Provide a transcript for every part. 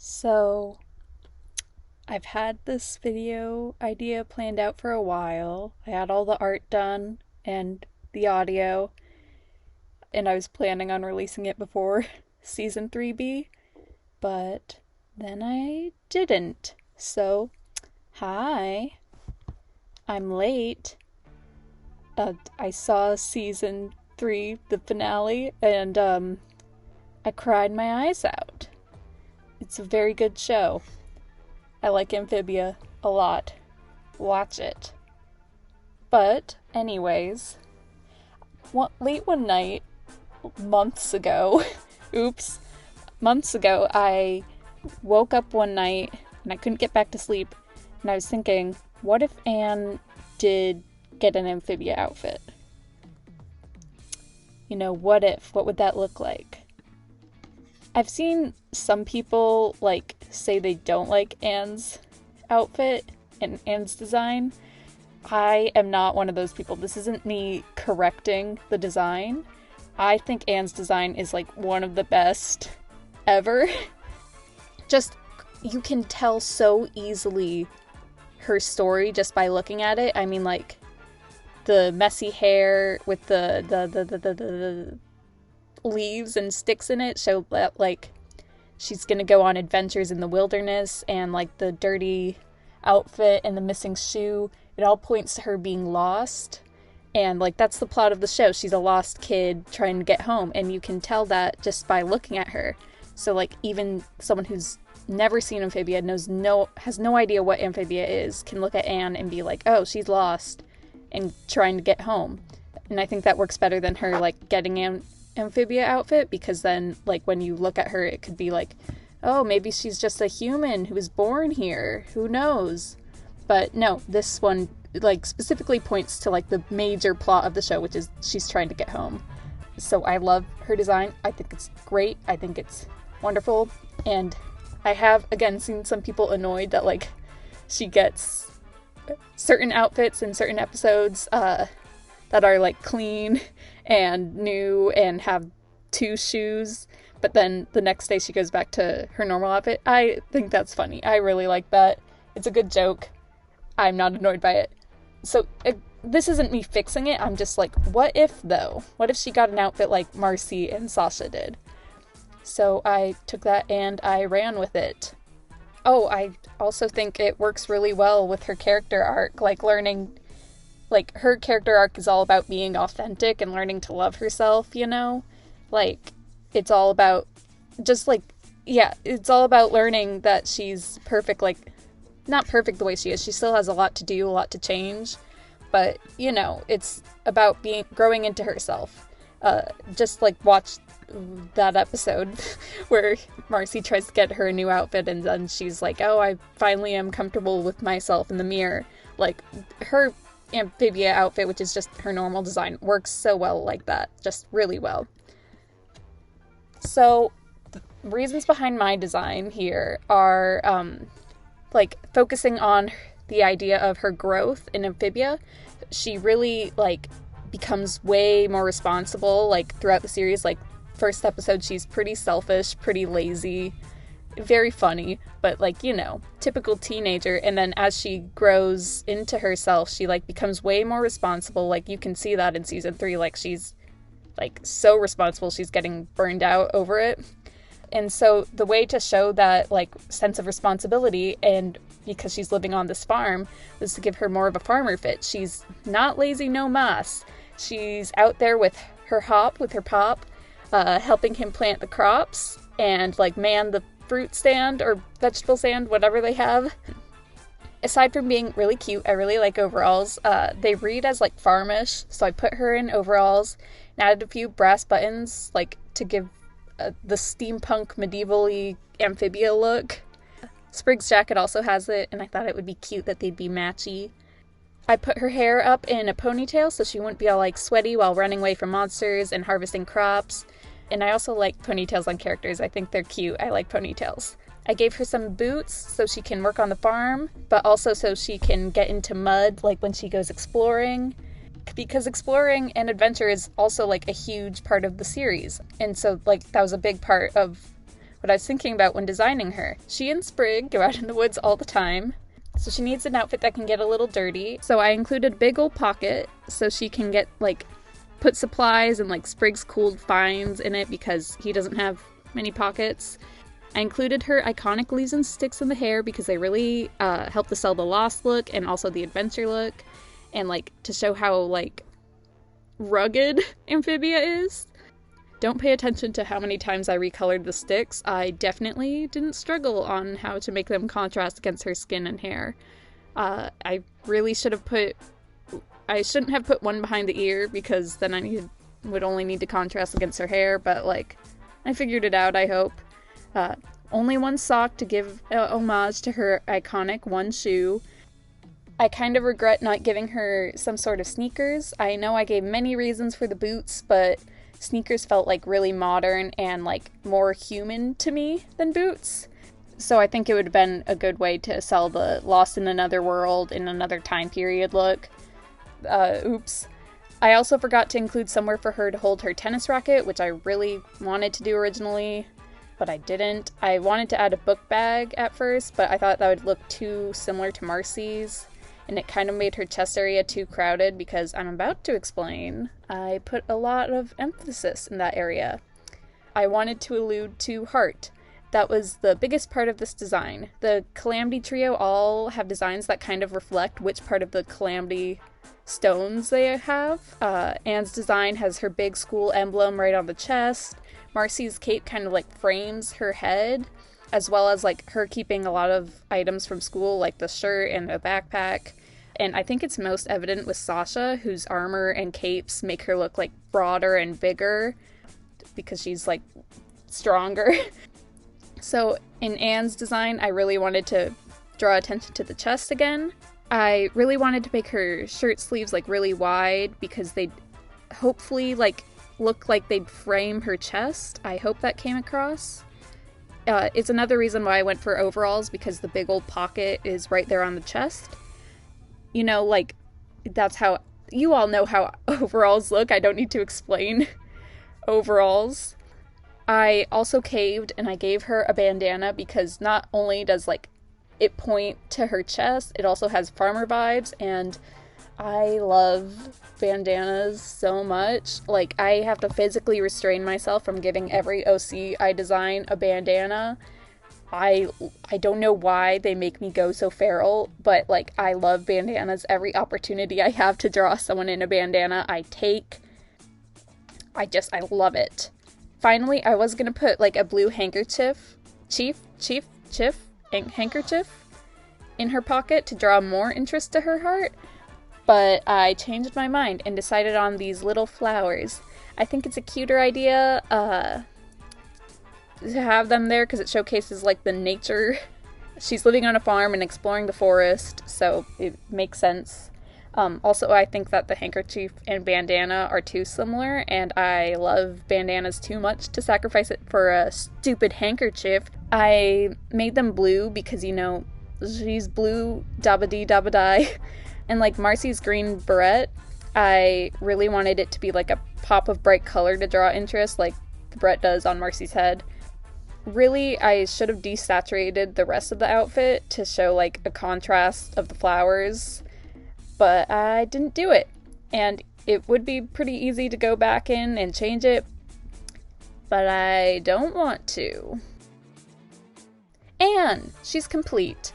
So, I've had this video idea planned out for a while. I had all the art done and the audio, and I was planning on releasing it before season 3B, but then I didn't. So, hi, I'm late. I saw season 3, the finale, and I cried my eyes out. It's a very good show. I like Amphibia a lot. Watch it. But, anyways, late one night, months ago, months ago, I woke up one night and I couldn't get back to sleep, and I was thinking, what if Anne did get an Amphibia outfit? What if? What would that look like? I've seen some people, say they don't like Anne's outfit and Anne's design. I am not one of those people. This isn't me correcting the design. I think Anne's design is, one of the best ever. Just, you can tell so easily her story just by looking at it. I mean, the messy hair with the leaves and sticks in it show that, she's gonna go on adventures in the wilderness, and, the dirty outfit and the missing shoe, it all points to her being lost. And, that's the plot of the show. She's a lost kid trying to get home, and you can tell that just by looking at her. So, even someone who's never seen Amphibia, has no idea what Amphibia is, can look at Anne and be like, oh, she's lost and trying to get home. And I think that works better than her, getting Amphibia outfit, because then, when you look at her, it could be oh, maybe she's just a human who was born here. Who knows? But no, this one, specifically points to, the major plot of the show, which is she's trying to get home. So I love her design. I think it's great. I think it's wonderful. And I have, again, seen some people annoyed that, she gets certain outfits in certain episodes, that are, clean and new and have 2 shoes, but then the next day she goes back to her normal outfit. I think that's funny. I really like that. It's a good joke. I'm not annoyed by it. So, this isn't me fixing it. I'm just what if, though? What if she got an outfit like Marcy and Sasha did? So I took that and I ran with it. Oh, I also think it works really well with her character arc, learning... her character arc is all about being authentic and learning to love herself, it's all about it's all about learning that she's perfect, not perfect the way she is. She still has a lot to do, a lot to change, but, it's about growing into herself. Watch that episode where Marcy tries to get her a new outfit, and then she's oh, I finally am comfortable with myself in the mirror. Her Amphibia outfit, which is just her normal design, works so well like that. Just really well. So, the reasons behind my design here are, focusing on the idea of her growth in Amphibia. She really, becomes way more responsible, throughout the series. First episode, she's pretty selfish, pretty lazy, very funny, but typical teenager. And then as she grows into herself, she becomes way more responsible. You can see that in season 3, she's so responsible, she's getting burned out over it. And so the way to show that sense of responsibility, and because she's living on this farm, was to give her more of a farmer fit. She's not lazy no mas. She's out there with her pop, helping him plant the crops and man the fruit stand or vegetable stand, whatever they have. Aside from being really cute, I really like overalls. They read as farmish, so I put her in overalls and added a few brass buttons to give the steampunk medieval-y Amphibia look. Sprig's jacket also has it, and I thought it would be cute that they'd be matchy. I put her hair up in a ponytail so she wouldn't be all sweaty while running away from monsters and harvesting crops. And I also like ponytails on characters. I think they're cute. I like ponytails. I gave her some boots so she can work on the farm, but also so she can get into mud, when she goes exploring. Because exploring and adventure is also, a huge part of the series. And so, that was a big part of what I was thinking about when designing her. She and Sprig go out in the woods all the time, so she needs an outfit that can get a little dirty. So I included a big old pocket so she can get, like, put supplies and, like, Sprig's cool finds in it because he doesn't have many pockets. I included her iconic leaves and sticks in the hair because they really help to sell the Lost look and also the adventure look, and, like, to show how, like, rugged Amphibia is. Don't pay attention to how many times I recolored the sticks. I definitely didn't struggle on how to make them contrast against her skin and hair. I really should have I shouldn't have put one behind the ear because then I would only need to contrast against her hair, but, like, I figured it out, I hope. Only one sock to give homage to her iconic one shoe. I kind of regret not giving her some sort of sneakers. I know I gave many reasons for the boots, but sneakers felt, like, really modern and, like, more human to me than boots. So I think it would have been a good way to sell the Lost in Another World in another time period look. Oops. I also forgot to include somewhere for her to hold her tennis racket, which I really wanted to do originally, but I didn't. I wanted to add a book bag at first, but I thought that would look too similar to Marcy's, and it kind of made her chest area too crowded because I'm about to explain. I put a lot of emphasis in that area. I wanted to allude to heart. That was the biggest part of this design. The Calamity Trio all have designs that kind of reflect which part of the Calamity stones they have. Anne's design has her big school emblem right on the chest. Marcy's cape kind of, like, frames her head, as well as, like, her keeping a lot of items from school, like the shirt and the backpack. And I think it's most evident with Sasha, whose armor and capes make her look, like, broader and bigger because she's, like, stronger. So in Anne's design, I really wanted to draw attention to the chest again. I really wanted to make her shirt sleeves, like, really wide because they'd hopefully, like, look like they'd frame her chest. I hope that came across. It's another reason why I went for overalls, because the big old pocket is right there on the chest. You know, like, that's how, you all know how overalls look. I don't need to explain overalls. I also caved and I gave her a bandana because not only does, like, it point to her chest, it also has farmer vibes, and I love bandanas so much. Like, I have to physically restrain myself from giving every OC I design a bandana. I don't know why they make me go so feral, but, like, I love bandanas. Every opportunity I have to draw someone in a bandana, I take. I love it. Finally, I was gonna put, like, a blue handkerchief in her pocket to draw more interest to her heart, but I changed my mind and decided on these little flowers. I think it's a cuter idea to have them there because it showcases, like, the nature. She's living on a farm and exploring the forest, so it makes sense. Also, I think that the handkerchief and bandana are too similar, and I love bandanas too much to sacrifice it for a stupid handkerchief. I made them blue because, you know, she's blue, dabba-dee, dabba-die. And, like, Marcy's green beret, I really wanted it to be, like, a pop of bright color to draw interest, like the beret does on Marcy's head. Really, I should have desaturated the rest of the outfit to show, like, a contrast of the flowers, but I didn't do it. And it would be pretty easy to go back in and change it, but I don't want to. And she's complete.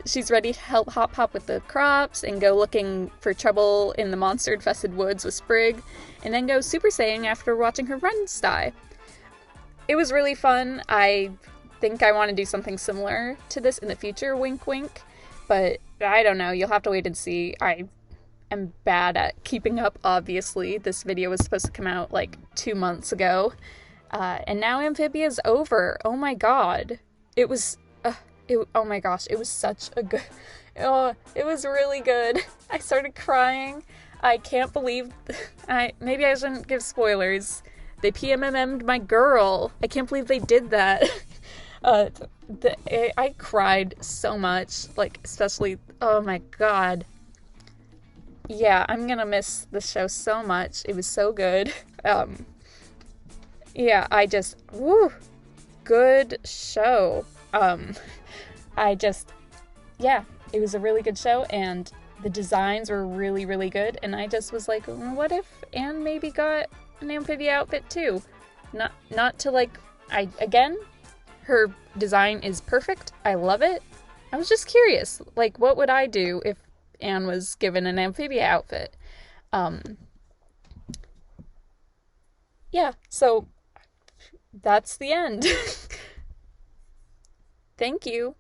She's ready to help Hop with the crops and go looking for trouble in the monster-infested woods with Sprig, and then go Super Saiyan after watching her friends die. It was really fun. I think I want to do something similar to this in the future, wink wink, but I don't know, you'll have to wait and see. I am bad at keeping up, obviously. This video was supposed to come out, like, 2 months ago, and now Amphibia's over. Oh my god. It was... oh my gosh, it was such a good... Oh, it was really good. I started crying. I can't believe... Maybe I shouldn't give spoilers. They PMM'd my girl. I can't believe they did that. I cried so much. Like, especially... Oh my god. Yeah, I'm gonna miss the show so much. It was so good. Yeah, I just... Woo! good show. I just, yeah, it was a really good show, and the designs were really, really good, and I just was like, what if Anne maybe got an Amphibia outfit too? Not to like, again, her design is perfect. I love it. I was just curious, like, what would I do if Anne was given an Amphibia outfit? Um, yeah, so that's the end. Thank you.